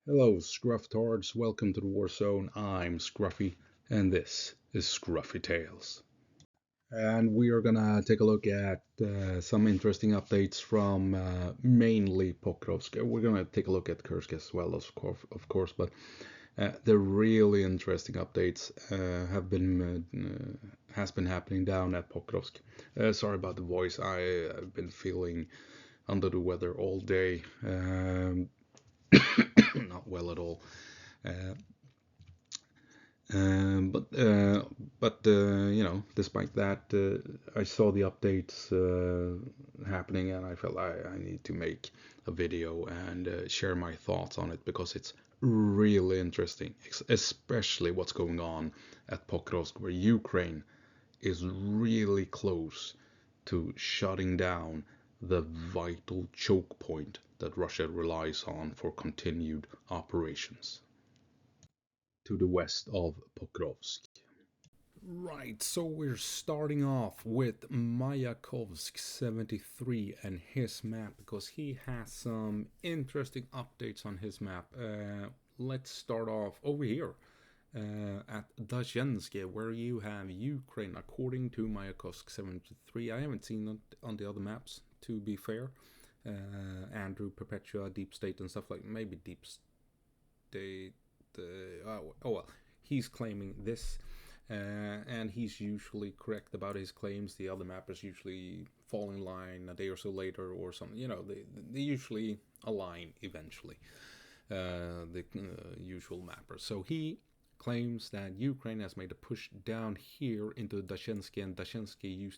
Hello, Scrufftards. Welcome to the War Zone. I'm Scruffy, and this is Scruffy Tales. And we are gonna take a look at some interesting updates from mainly Pokrovsk. We're gonna take a look at Kursk as well, of course, but the really interesting updates has been happening down at Pokrovsk. Sorry about the voice. I've been feeling under the weather all day. Not well at all. Uh, Um, but uh, but despite that, I saw the updates happening, and I felt I need to make a video and share my thoughts on it because it's really interesting, especially what's going on at Pokrovsk, where Ukraine is really close to shutting down the vital choke point that Russia relies on for continued operations to the west of Pokrovsk. Right, so we're starting off with Mayakovsk 73 and his map because he has some interesting updates on his map. Let's start off over here at Dazhensky, where you have Ukraine, according to Mayakovsk 73. I haven't seen it on the other maps, to be fair. Andrew, Perpetua, Deep State, and stuff like maybe Deep State. Oh well, he's claiming this, and he's usually correct about his claims. The other mappers usually fall in line a day or so later, or something. They usually align eventually. The usual mappers. So he claims that Ukraine has made a push down here into Dashensky, and Dashensky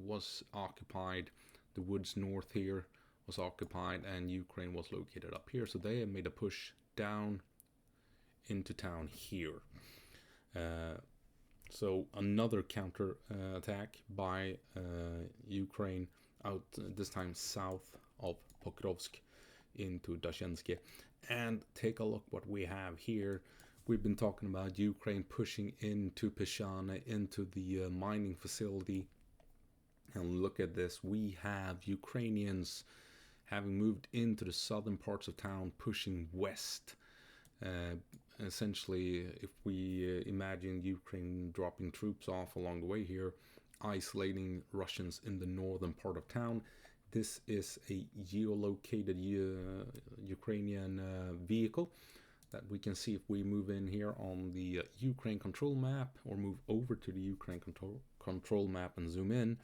was occupied. The woods north here was occupied, and Ukraine was located up here. So they have made a push down into town here. Uh, so another counter attack by Ukraine out this time south of Pokrovsk into Dashensky. And take a look what we have here. We've been talking about Ukraine pushing into Peshana, into the mining facility. And look at this. We have Ukrainians having moved into the southern parts of town, pushing west. Essentially, if we imagine Ukraine dropping troops off along the way here, isolating Russians in the northern part of town, this is a geolocated Ukrainian vehicle that we can see if we move in here on the Ukraine control map or move over to the Ukraine control map and zoom in.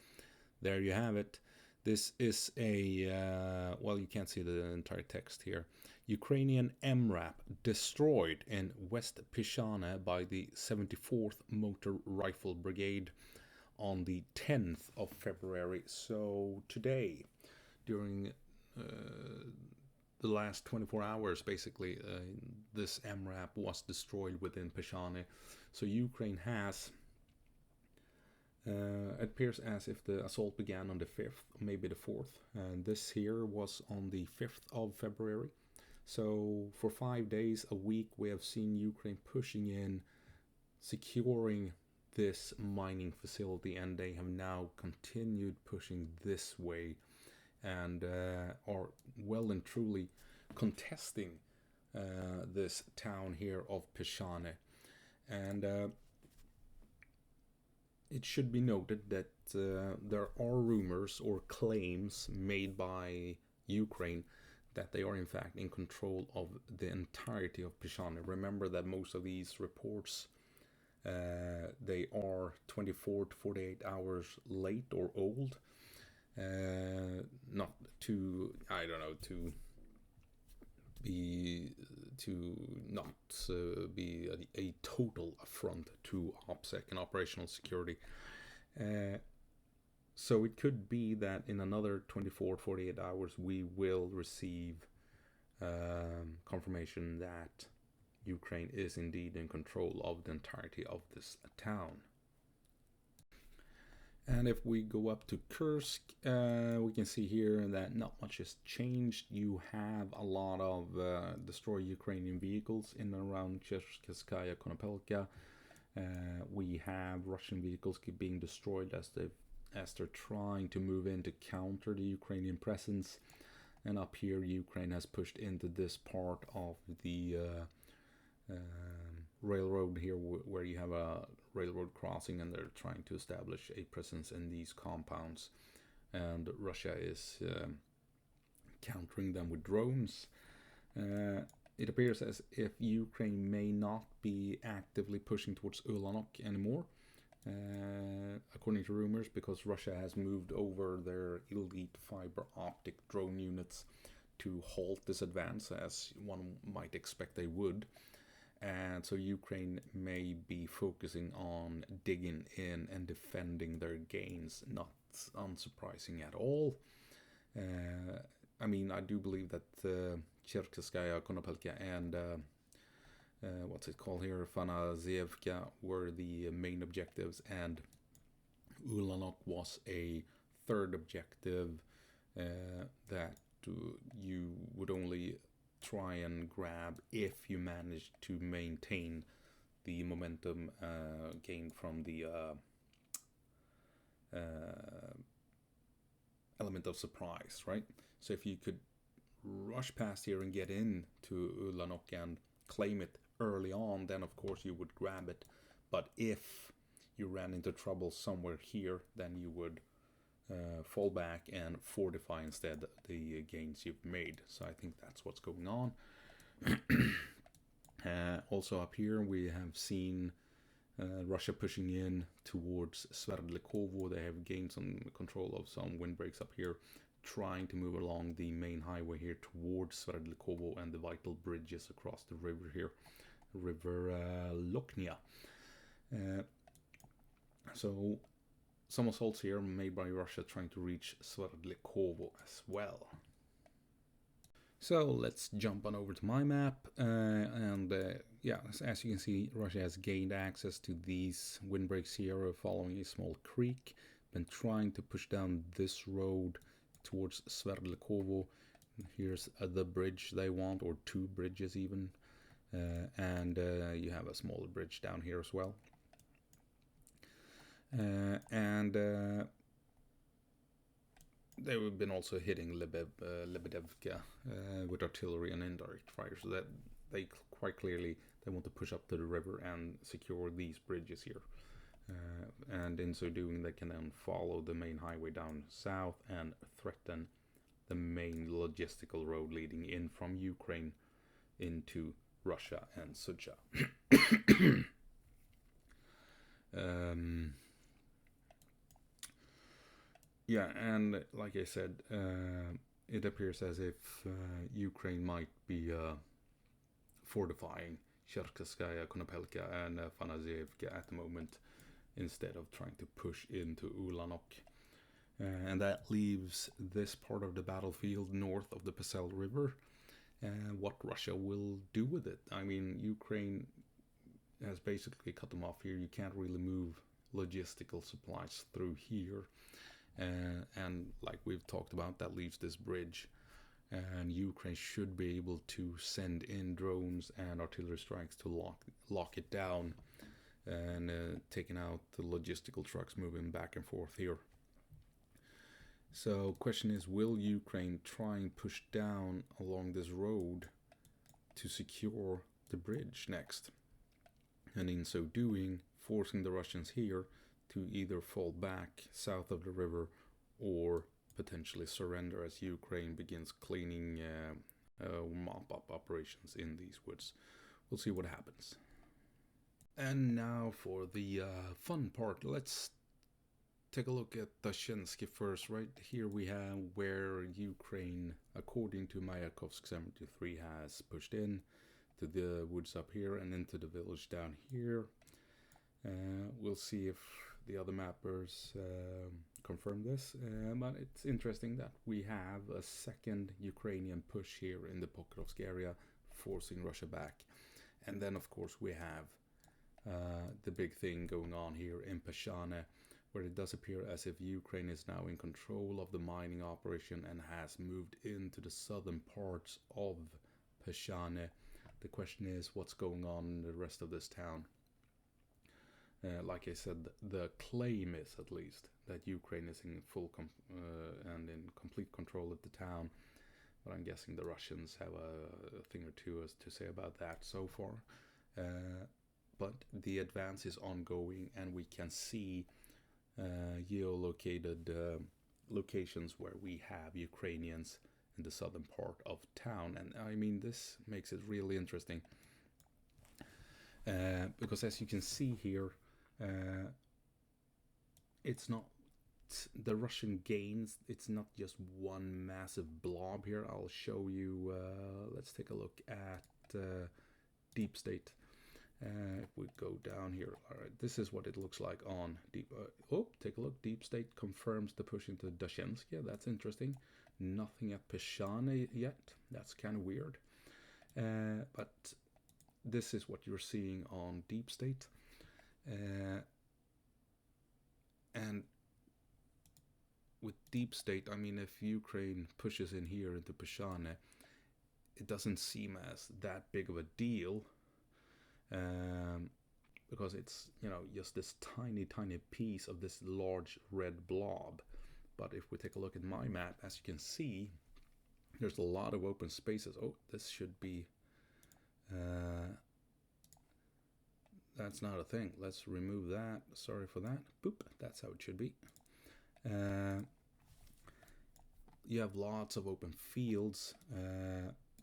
There you have it. This is well, you can't see the entire text here. Ukrainian MRAP destroyed in West Pishana by the 74th Motor Rifle Brigade on the 10th of February. So today, during the last 24 hours, basically, this MRAP was destroyed within Pishane. So Ukraine has it appears as if the assault began on the 5th, maybe the 4th, and this here was on the 5th of February. So for 5 days, a week, we have seen Ukraine pushing in, securing this mining facility, and they have now continued pushing this way and are well and truly contesting this town here of Peshane. And it should be noted that there are rumors or claims made by Ukraine that they are in fact in control of the entirety of Peshane. Remember that most of these reports they are 24 to 48 hours late or old. Not to, I don't know, to be to not be a total affront to OPSEC and operational security. So it could be that in another 24 48 hours we will receive confirmation that Ukraine is indeed in control of the entirety of this town. And if we go up to Kursk, we can see here that not much has changed. You have a lot of destroyed Ukrainian vehicles in and around Cherkasskaya, Konopelka. We have Russian vehicles being destroyed as they're trying to move in to counter the Ukrainian presence. And up here, Ukraine has pushed into this part of the railroad here, where you have a railroad crossing, and they're trying to establish a presence in these compounds. And Russia is countering them with drones. It appears as if Ukraine may not be actively pushing towards Ulyanok anymore, according to rumors, because Russia has moved over their elite fiber optic drone units to halt this advance, as one might expect they would. And so Ukraine may be focusing on digging in and defending their gains, not unsurprising at all. I mean, I do believe that Cherkasskaya, Konopelka, and what's it called here, Fanazevka were the main objectives, and Ulyanok was a third objective that you would only try and grab if you managed to maintain the momentum gained from the element of surprise, right? So if you could rush past here and get in to Ulyanok and claim it early on, then of course you would grab it. But if you ran into trouble somewhere here, then you would fall back and fortify instead the gains you've made. So I think that's what's going on. Also up here we have seen Russia pushing in towards Sverdlikovo. They have gained some control of some windbreaks up here, trying to move along the main highway here towards Sverdlikovo and the vital bridges across the river here, River Loknia. So some assaults here made by Russia trying to reach Sverdlikovo as well. So let's jump on over to my map, and yeah, as you can see, Russia has gained access to these windbreaks here following a small creek, been trying to push down this road towards Sverdlikovo. Here's the bridge they want, or two bridges even, and you have a smaller bridge down here as well. And they've been also hitting Lebedevka with artillery and indirect fire, so that they quite clearly they want to push up to the river and secure these bridges here. And in so doing, they can then follow the main highway down south and threaten the main logistical road leading in from Ukraine into Russia and Sucha. Yeah, and like I said, it appears as if Ukraine might be fortifying Cherkasskaya, Konopelka, and Fanazevka at the moment, instead of trying to push into Ulyanok. And that leaves this part of the battlefield north of the Pesel River. What Russia will do with it. I mean, Ukraine has basically cut them off here. You can't really move logistical supplies through here. And like we've talked about, that leaves this bridge. And Ukraine should be able to send in drones and artillery strikes to lock it down, and taking out the logistical trucks moving back and forth here. So question is, will Ukraine try and push down along this road to secure the bridge next? And in so doing, forcing the Russians here to either fall back south of the river or potentially surrender as Ukraine begins cleaning mop-up operations in these woods. We'll see what happens. And now for the fun part. Let's take a look at Dashensky first. Right here we have where Ukraine, according to Mayakovsk 73, has pushed in to the woods up here and into the village down here. We'll see if the other mappers confirm this, but it's interesting that we have a second Ukrainian push here in the Pokrovsk area, forcing Russia back. And then of course we have the big thing going on here in Peshane, where it does appear as if Ukraine is now in control of the mining operation and has moved into the southern parts of Peshane. The question is, what's going on in the rest of this town? Like I said, the claim is at least that Ukraine is in full and in complete control of the town, but I'm guessing the Russians have a thing or two to say about that so far. But the advance is ongoing, and we can see geolocated locations where we have Ukrainians in the southern part of town. And I mean, this makes it really interesting because as you can see here, it's not the Russian gains, it's not just one massive blob here. I'll show you, let's take a look at Deep State. If we go down here, all right, this is what it looks like on Deep. Take a look. Deep State confirms the push into Dashenskia. That's interesting. Nothing at Peshane yet. That's kind of weird. But this is what you're seeing on Deep State. And with Deep State, I mean, if Ukraine pushes in here into Peshane, it doesn't seem as that big of a deal. Because it's, you know, just this tiny piece of this large red blob. But if we take a look at my map, as you can see, there's a lot of open spaces. Oh, this should be that's not a thing. Let's remove that. Sorry for that. Boop, that's how it should be. You have lots of open fields.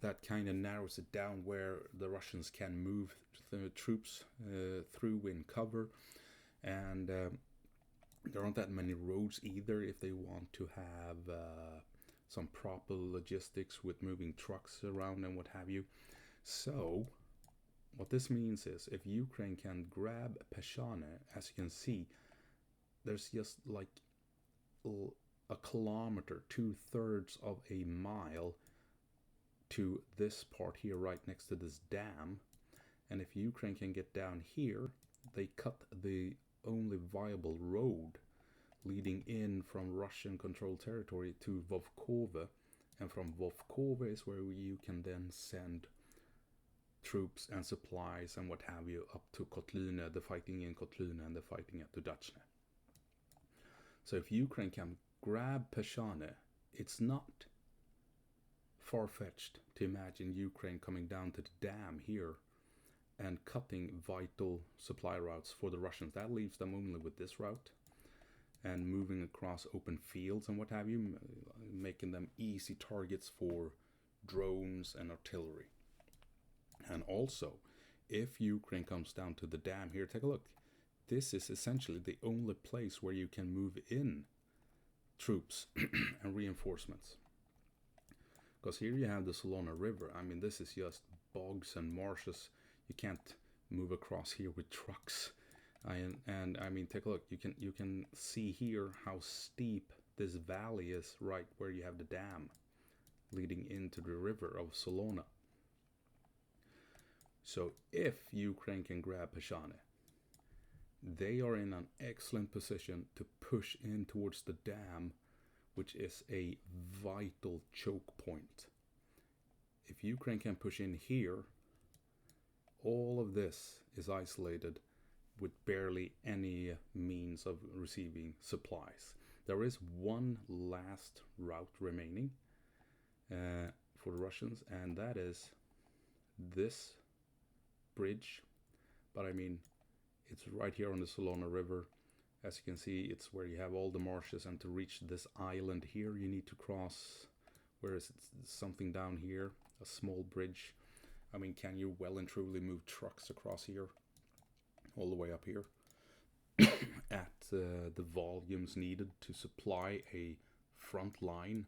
That kind of narrows it down where the Russians can move the troops through in cover. And there aren't that many roads either if they want to have some proper logistics with moving trucks around and what have you. So what this means is if Ukraine can grab Peshane, as you can see, there's just like a kilometer, 2/3 of a mile to this part here right next to this dam. And if Ukraine can get down here, they cut the only viable road leading in from Russian controlled territory to Vovkova, and from Vovkova is where you can then send troops and supplies and what have you up to Kotlina, the fighting in Kotlina and the fighting at Dudachne. So if Ukraine can grab Peshane, it's not far-fetched to imagine Ukraine coming down to the dam here and cutting vital supply routes for the Russians. That leaves them only with this route and moving across open fields and what have you, making them easy targets for drones and artillery. And also, if Ukraine comes down to the dam here, take a look. This is essentially the only place where you can move in troops and reinforcements. Because here you have the Solona River. I mean, this is just bogs and marshes. You can't move across here with trucks. And I mean, take a look. You can see here how steep this valley is right where you have the dam leading into the river of Solona. So if Ukraine can grab Peshane, they are in an excellent position to push in towards the dam, which is a vital choke point. If Ukraine can push in here, all of this is isolated with barely any means of receiving supplies. There is one last route remaining for the Russians, and that is this bridge. But I mean, it's right here on the Solona River. As you can see, it's where you have all the marshes, and to reach this island here, you need to cross, where is it, something down here, a small bridge. I mean, can you well and truly move trucks across here, all the way up here, at the volumes needed to supply a front line,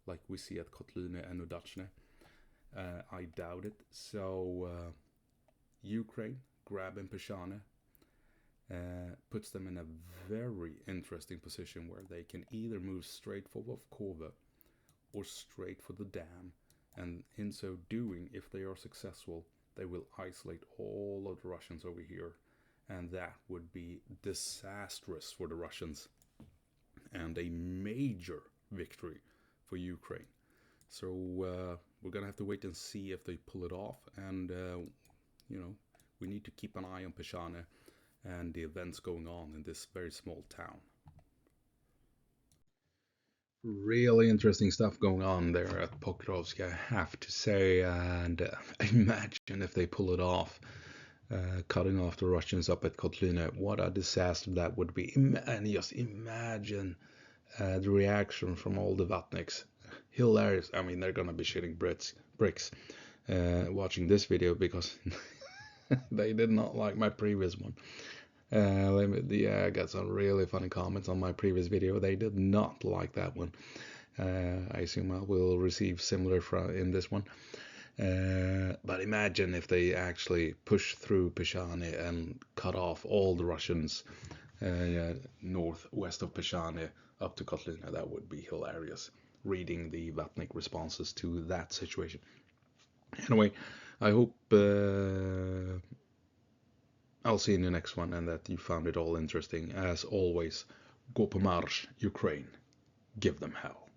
like we see at Kotlina and Udachne? I doubt it. So Ukraine grabbing Peshane puts them in a very interesting position where they can either move straight for Vovkova or straight for the dam, and in so doing, if they are successful, they will isolate all of the Russians over here, and that would be disastrous for the Russians and a major victory for Ukraine. So we're gonna have to wait and see if they pull it off, and we need to keep an eye on Peshane and the events going on in this very small town. Really interesting stuff going on there at Pokrovsk, I have to say. And imagine if they pull it off, cutting off the Russians up at Kotlina. What a disaster that would be. And just imagine the reaction from all the Vatniks. Hilarious. I mean, they're gonna be shitting bricks watching this video because they did not like my previous one. Yeah, I got some really funny comments on my previous video. They did not like that one. I assume I will receive similar in this one. But imagine if they actually push through Peshani and cut off all the Russians northwest of Peshani up to Kotlina. That would be hilarious. Reading the Vatnik responses to that situation. Anyway, I hope I'll see you in the next one and that you found it all interesting. As always, go på marsch, Ukraine. Give them hell.